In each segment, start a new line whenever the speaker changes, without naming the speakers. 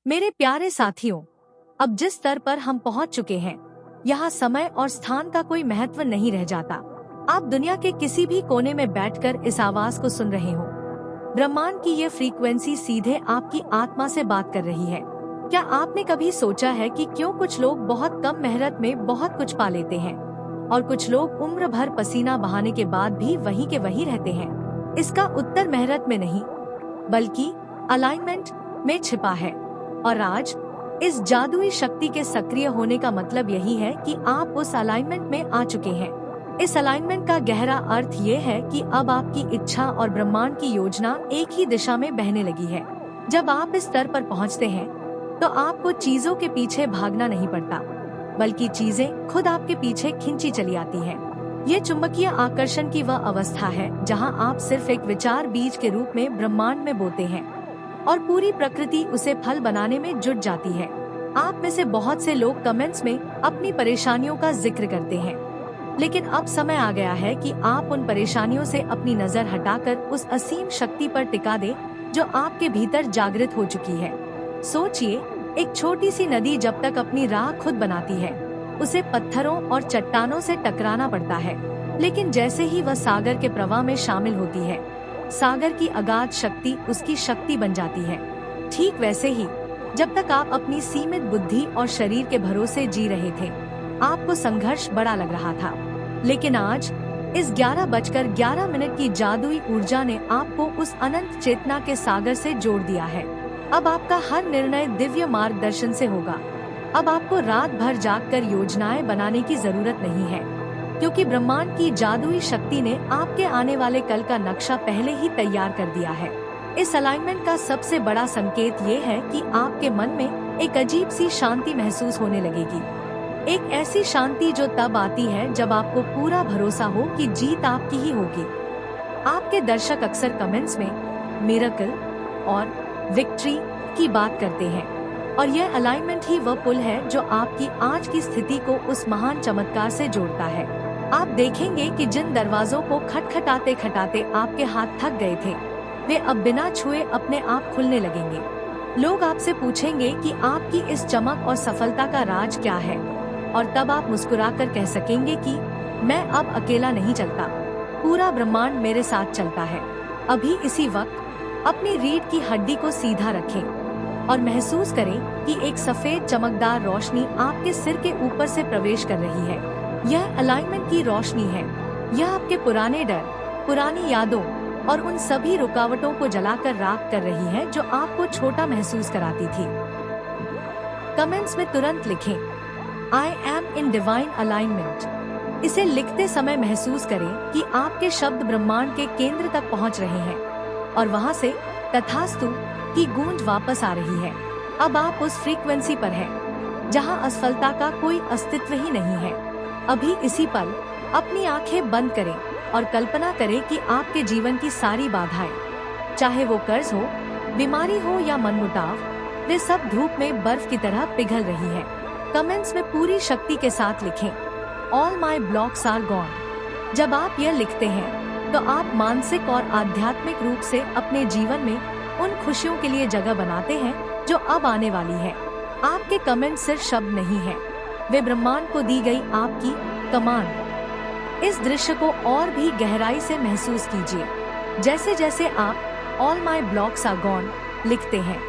मेरे प्यारे साथियों, अब जिस स्तर पर हम पहुंच चुके हैं, यहाँ समय और स्थान का कोई महत्व नहीं रह जाता। आप दुनिया के किसी भी कोने में बैठकर इस आवाज को सुन रहे हो। ब्रह्मांड की ये फ्रीक्वेंसी सीधे आपकी आत्मा से बात कर रही है। क्या आपने कभी सोचा है कि क्यों कुछ लोग बहुत कम मेहनत में बहुत कुछ पा लेते हैं और कुछ लोग उम्र भर पसीना बहाने के बाद भी वहीं के वहीं रहते हैं? इसका उत्तर मेहनत में नहीं, बल्कि अलाइनमेंट में छिपा है। और आज इस जादुई शक्ति के सक्रिय होने का मतलब यही है कि आप उस अलाइनमेंट में आ चुके हैं। इस अलाइनमेंट का गहरा अर्थ ये है कि अब आपकी इच्छा और ब्रह्मांड की योजना एक ही दिशा में बहने लगी है। जब आप इस स्तर पर पहुंचते हैं, तो आपको चीजों के पीछे भागना नहीं पड़ता, बल्कि चीजें खुद आपके पीछे खींची चली आती हैं। ये चुंबकीय आकर्षण की वह अवस्था है जहां आप सिर्फ एक विचार बीज के रूप में ब्रह्मांड में बोते हैं और पूरी प्रकृति उसे फल बनाने में जुट जाती है। आप में से बहुत से लोग कमेंट्स में अपनी परेशानियों का जिक्र करते हैं, लेकिन अब समय आ गया है कि आप उन परेशानियों से अपनी नजर हटाकर उस असीम शक्ति पर टिका दे जो आपके भीतर जागृत हो चुकी है। सोचिए, एक छोटी सी नदी जब तक अपनी राह खुद बनाती है, उसे पत्थरों और चट्टानों से टकराना पड़ता है, लेकिन जैसे ही वह सागर के प्रवाह में शामिल होती है, सागर की अगाध शक्ति उसकी शक्ति बन जाती है। ठीक वैसे ही, जब तक आप अपनी सीमित बुद्धि और शरीर के भरोसे जी रहे थे, आपको संघर्ष बड़ा लग रहा था। लेकिन आज इस 11:11 की जादुई ऊर्जा ने आपको उस अनंत चेतना के सागर से जोड़ दिया है। अब आपका हर निर्णय दिव्य मार्गदर्शन से होगा। अब आपको रात भर जागकर योजनाएं बनाने की जरूरत नहीं है, क्योंकि ब्रह्मांड की जादुई शक्ति ने आपके आने वाले कल का नक्शा पहले ही तैयार कर दिया है। इस अलाइनमेंट का सबसे बड़ा संकेत ये है कि आपके मन में एक अजीब सी शांति महसूस होने लगेगी। एक ऐसी शांति जो तब आती है जब आपको पूरा भरोसा हो कि जीत आपकी ही होगी। आपके दर्शक अक्सर कमेंट्स में मिरेकल और विक्ट्री की बात करते हैं, और यह अलाइनमेंट ही वह पुल है जो आपकी आज की स्थिति को उस महान चमत्कार से जोड़ता है। आप देखेंगे कि जिन दरवाजों को खटखटाते खटाते आपके हाथ थक गए थे, वे अब बिना छुए अपने आप खुलने लगेंगे। लोग आपसे पूछेंगे कि आपकी इस चमक और सफलता का राज क्या है, और तब आप मुस्कुराकर कह सकेंगे कि मैं अब अकेला नहीं चलता, पूरा ब्रह्मांड मेरे साथ चलता है। अभी इसी वक्त अपनी रीढ़ की हड्डी को सीधा रखें और महसूस करें कि एक सफेद चमकदार रोशनी आपके सिर के ऊपर से प्रवेश कर रही है। यह अलाइनमेंट की रोशनी है। यह आपके पुराने डर, पुरानी यादों और उन सभी रुकावटों को जलाकर राख कर रही है जो आपको छोटा महसूस कराती थी। कमेंट्स में तुरंत लिखें, I am in divine alignment। इसे लिखते समय महसूस करें कि आपके शब्द ब्रह्मांड के केंद्र तक पहुंच रहे हैं और वहां से तथास्तु की गूंज वापस आ रही है। अब आप उस फ्रीक्वेंसी पर हैं जहां असफलता का कोई अस्तित्व ही नहीं है। अभी इसी पल अपनी आंखें बंद करें और कल्पना करें कि आपके जीवन की सारी बाधाएं, चाहे वो कर्ज हो, बीमारी हो या मनमुटाव, वे सब धूप में बर्फ की तरह पिघल रही है। कमेंट्स में पूरी शक्ति के साथ लिखें, All my blocks are gone। जब आप यह लिखते हैं, तो आप मानसिक और आध्यात्मिक रूप से अपने जीवन में उन खुशियों के लिए जगह बनाते हैं जो अब आने वाली है। आपके कमेंट सिर्फ शब्द नहीं है, वे ब्रह्मांड को दी गई आपकी कमांड। इस दृश्य को और भी गहराई से महसूस कीजिए। जैसे जैसे आप All my blocks are gone लिखते हैं,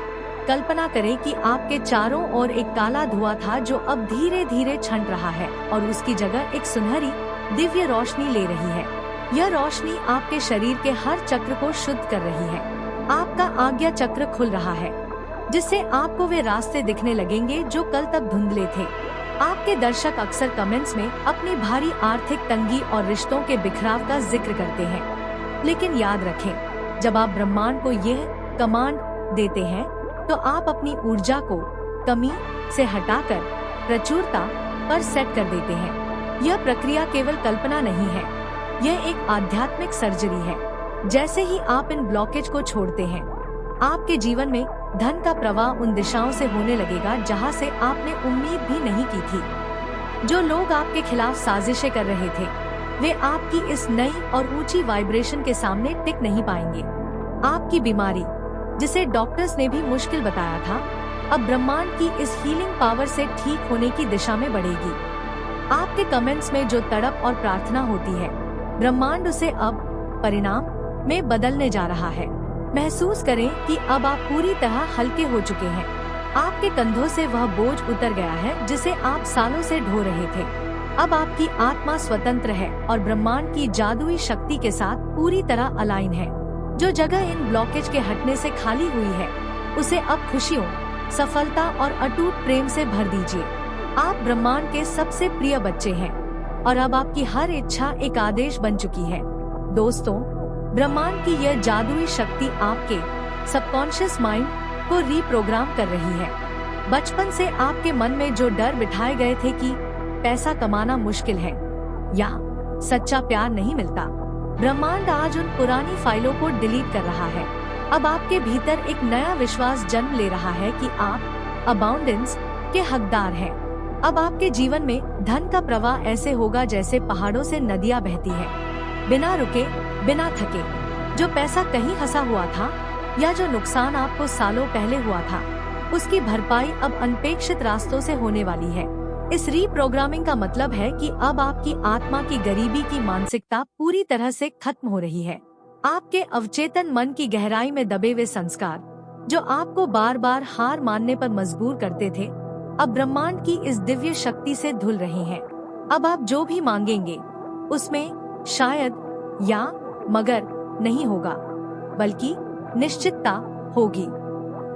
कल्पना करें कि आपके चारों ओर एक काला धुआं था जो अब धीरे धीरे छंट रहा है और उसकी जगह एक सुनहरी दिव्य रोशनी ले रही है। यह रोशनी आपके शरीर के हर चक्र को शुद्ध कर रही है। आपका आज्ञा चक्र खुल रहा है, जिससे आपको वे रास्ते दिखने लगेंगे जो कल तक धुंधले थे। आपके दर्शक अक्सर कमेंट्स में अपनी भारी आर्थिक तंगी और रिश्तों के बिखराव का जिक्र करते हैं, लेकिन याद रखें, जब आप ब्रह्मांड को यह कमांड देते हैं, तो आप अपनी ऊर्जा को कमी से हटाकर प्रचुरता पर सेट कर देते हैं। यह प्रक्रिया केवल कल्पना नहीं है, यह एक आध्यात्मिक सर्जरी है। जैसे ही आप इन ब्लॉकेज को छोड़ते हैं, आपके जीवन में धन का प्रवाह उन दिशाओं से होने लगेगा जहां से आपने उम्मीद भी नहीं की थी। जो लोग आपके खिलाफ साजिशें कर रहे थे, वे आपकी इस नई और ऊंची वाइब्रेशन के सामने टिक नहीं पाएंगे। आपकी बीमारी, जिसे डॉक्टर्स ने भी मुश्किल बताया था, अब ब्रह्मांड की इस हीलिंग पावर से ठीक होने की दिशा में बढ़ेगी। आपके कमेंट्स में जो तड़प और प्रार्थना होती है, ब्रह्मांड उसे अब परिणाम में बदलने जा रहा है। महसूस करें कि अब आप पूरी तरह हल्के हो चुके हैं। आपके कंधों से वह बोझ उतर गया है जिसे आप सालों से ढो रहे थे। अब आपकी आत्मा स्वतंत्र है और ब्रह्मांड की जादुई शक्ति के साथ पूरी तरह अलाइन है। जो जगह इन ब्लॉकेज के हटने से खाली हुई है, उसे अब खुशियों, सफलता और अटूट प्रेम से भर दीजिए। आप ब्रह्मांड के सबसे प्रिय बच्चे हैं और अब आपकी हर इच्छा एक आदेश बन चुकी है। दोस्तों, ब्रह्मांड की यह जादुई शक्ति आपके सबकॉन्शियस माइंड को रीप्रोग्राम कर रही है। बचपन से आपके मन में जो डर बिठाए गए थे कि पैसा कमाना मुश्किल है या सच्चा प्यार नहीं मिलता, ब्रह्मांड आज उन पुरानी फाइलों को डिलीट कर रहा है। अब आपके भीतर एक नया विश्वास जन्म ले रहा है कि आप अबाउंडेंस के हकदार हैं। अब आपके जीवन में धन का प्रवाह ऐसे होगा जैसे पहाड़ों से नदियां बहती है, बिना रुके, बिना थके। जो पैसा कहीं फंसा हुआ था या जो नुकसान आपको सालों पहले हुआ था, उसकी भरपाई अब अनपेक्षित रास्तों से होने वाली है। इस रीप्रोग्रामिंग का मतलब है कि अब आपकी आत्मा की गरीबी की मानसिकता पूरी तरह से खत्म हो रही है। आपके अवचेतन मन की गहराई में दबे हुए संस्कार, जो आपको बार बार हार मानने पर मजबूर करते थे, अब ब्रह्मांड की इस दिव्य शक्ति से धुल रहे हैं। अब आप जो भी मांगेंगे, उसमें शायद या मगर नहीं होगा, बल्कि निश्चितता होगी।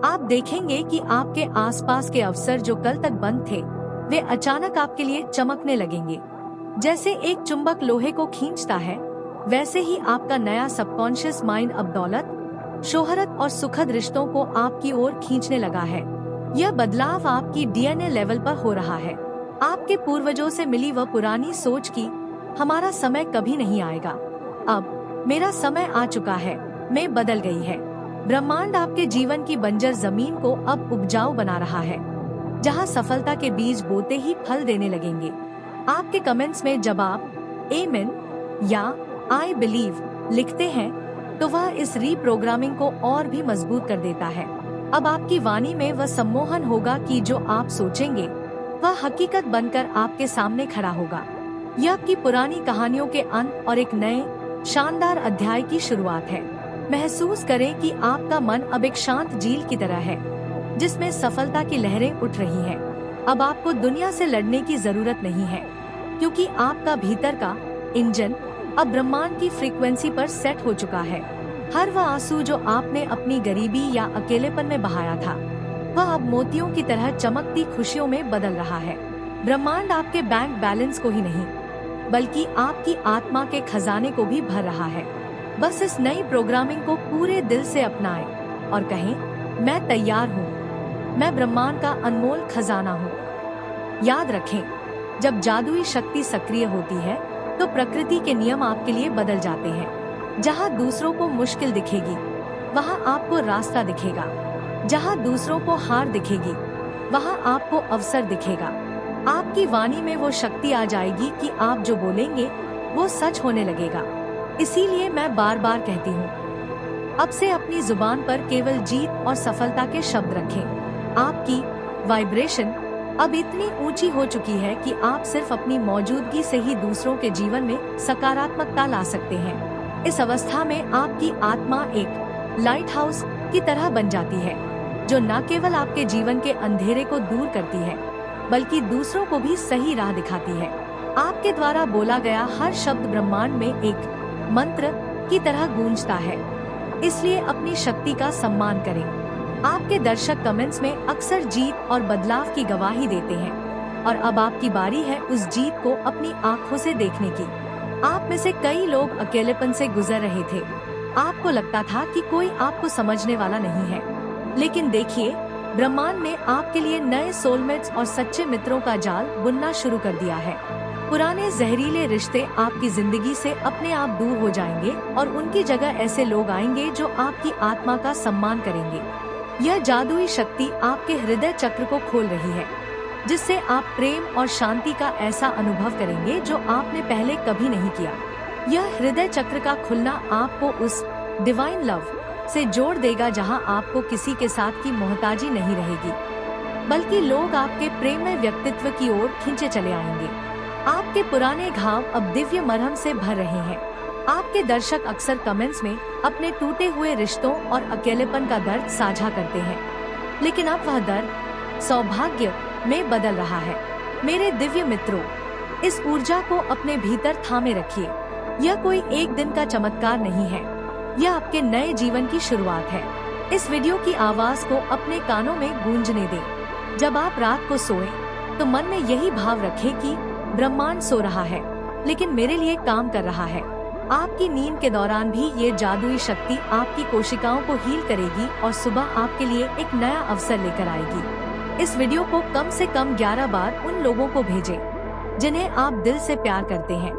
आप देखेंगे कि आपके आसपास के अवसर जो कल तक बंद थे, वे अचानक आपके लिए चमकने लगेंगे। जैसे एक चुंबक लोहे को खींचता है, वैसे ही आपका नया सबकॉन्शियस माइंड अब दौलत, शोहरत और सुखद रिश्तों को आपकी ओर खींचने लगा है। यह बदलाव आपकी डीएनए लेवल पर हो रहा है। आपके पूर्वजों से मिली वह पुरानी सोच की हमारा समय कभी नहीं आएगा, अब मेरा समय आ चुका है, में बदल गई है। ब्रह्मांड आपके जीवन की बंजर जमीन को अब उपजाऊ बना रहा है, जहां सफलता के बीज बोते ही फल देने लगेंगे। आपके कमेंट्स में जब आप आमीन या आई बिलीव लिखते हैं, तो वह इस रीप्रोग्रामिंग को और भी मजबूत कर देता है। अब आपकी वाणी में वह सम्मोहन होगा कि जो आप सोचेंगे, वह हकीकत बनकर आपके सामने खड़ा होगा। यह आपकी पुरानी कहानियों के अंत और एक नए शानदार अध्याय की शुरुआत है। महसूस करें कि आपका मन अब एक शांत झील की तरह है, जिसमें सफलता की लहरें उठ रही हैं। अब आपको दुनिया से लड़ने की जरूरत नहीं है, क्योंकि आपका भीतर का इंजन अब ब्रह्मांड की फ्रीक्वेंसी पर सेट हो चुका है। हर वह आंसू जो आपने अपनी गरीबी या अकेलेपन में बहाया था, वह अब मोतियों की तरह चमकती खुशियों में बदल रहा है। ब्रह्मांड आपके बैंक बैलेंस को ही नहीं, बल्कि आपकी आत्मा के खजाने को भी भर रहा है। बस इस नई प्रोग्रामिंग को पूरे दिल से अपनाएं और कहें, मैं तैयार हूँ, मैं ब्रह्मांड का अनमोल खजाना हूँ। याद रखें, जब जादुई शक्ति सक्रिय होती है, तो प्रकृति के नियम आपके लिए बदल जाते हैं। जहाँ दूसरों को मुश्किल दिखेगी, वहाँ आपको रास्ता दिखेगा। जहाँ दूसरों को हार दिखेगी, वहाँ आपको अवसर दिखेगा। आपकी वाणी में वो शक्ति आ जाएगी कि आप जो बोलेंगे, वो सच होने लगेगा। इसीलिए मैं बार बार कहती हूँ, अब से अपनी जुबान पर केवल जीत और सफलता के शब्द रखें। आपकी वाइब्रेशन अब इतनी ऊंची हो चुकी है कि आप सिर्फ अपनी मौजूदगी से ही दूसरों के जीवन में सकारात्मकता ला सकते हैं। इस अवस्था में आपकी आत्मा एक लाइट हाउस की तरह बन जाती है, जो न केवल आपके जीवन के अंधेरे को दूर करती है, बल्कि दूसरों को भी सही राह दिखाती है। आपके द्वारा बोला गया हर शब्द ब्रह्मांड में एक मंत्र की तरह गूंजता है, इसलिए अपनी शक्ति का सम्मान करें। आपके दर्शक कमेंट्स में अक्सर जीत और बदलाव की गवाही देते हैं, और अब आपकी बारी है उस जीत को अपनी आँखों से देखने की। आप में से कई लोग अकेलेपन से गुजर रहे थे। आपको लगता था कि कोई आपको समझने वाला नहीं है, लेकिन देखिए, ब्रह्मांड ने आपके लिए नए सोलमेट्स और सच्चे मित्रों का जाल बुनना शुरू कर दिया है। पुराने जहरीले रिश्ते आपकी जिंदगी से अपने आप दूर हो जाएंगे और उनकी जगह ऐसे लोग आएंगे जो आपकी आत्मा का सम्मान करेंगे। यह जादुई शक्ति आपके हृदय चक्र को खोल रही है, जिससे आप प्रेम और शांति का ऐसा अनुभव करेंगे जो आपने पहले कभी नहीं किया। यह हृदय चक्र का खुलना आपको उस डिवाइन लव से जोड़ देगा जहां आपको किसी के साथ की मोहताजी नहीं रहेगी। बल्कि लोग आपके प्रेममय व्यक्तित्व की ओर खींचे चले आएंगे। आपके पुराने घाव अब दिव्य मरहम से भर रहे हैं। आपके दर्शक अक्सर कमेंट्स में अपने टूटे हुए रिश्तों और अकेलेपन का दर्द साझा करते हैं, लेकिन अब वह दर्द सौभाग्य में बदल रहा है। मेरे दिव्य मित्रों, इस ऊर्जा को अपने भीतर थामे रखिए। यह कोई एक दिन का चमत्कार नहीं है, यह आपके नए जीवन की शुरुआत है। इस वीडियो की आवाज को अपने कानों में गूंजने दें। जब आप रात को सोएं, तो मन में यही भाव रखें कि ब्रह्मांड सो रहा है, लेकिन मेरे लिए काम कर रहा है। आपकी नींद के दौरान भी ये जादुई शक्ति आपकी कोशिकाओं को हील करेगी और सुबह आपके लिए एक नया अवसर लेकर आएगी। इस वीडियो को कम से कम 11 बार उन लोगों को भेजें जिन्हें आप दिल से प्यार करते हैं,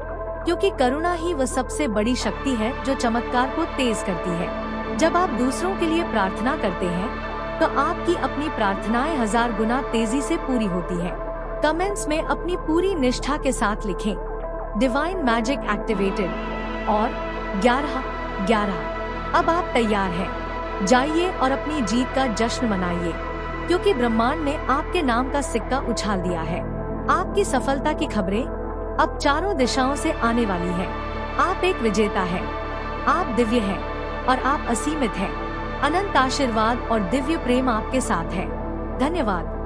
क्योंकि करुणा ही वह सबसे बड़ी शक्ति है जो चमत्कार को तेज करती है। जब आप दूसरों के लिए प्रार्थना करते हैं, तो आपकी अपनी प्रार्थनाएं 1000 गुना तेजी से पूरी होती है। कमेंट्स में अपनी पूरी निष्ठा के साथ लिखें, डिवाइन मैजिक एक्टिवेटेड और 11-11। अब आप तैयार हैं। जाइए और अपनी जीत का जश्न मनाइए, क्योंकि ब्रह्मांड ने आपके नाम का सिक्का उछाल दिया है। आपकी सफलता की खबरें अब चारों दिशाओं से आने वाली है। आप एक विजेता हैं, आप दिव्य हैं और आप असीमित हैं। अनंत आशीर्वाद और दिव्य प्रेम आपके साथ है। धन्यवाद।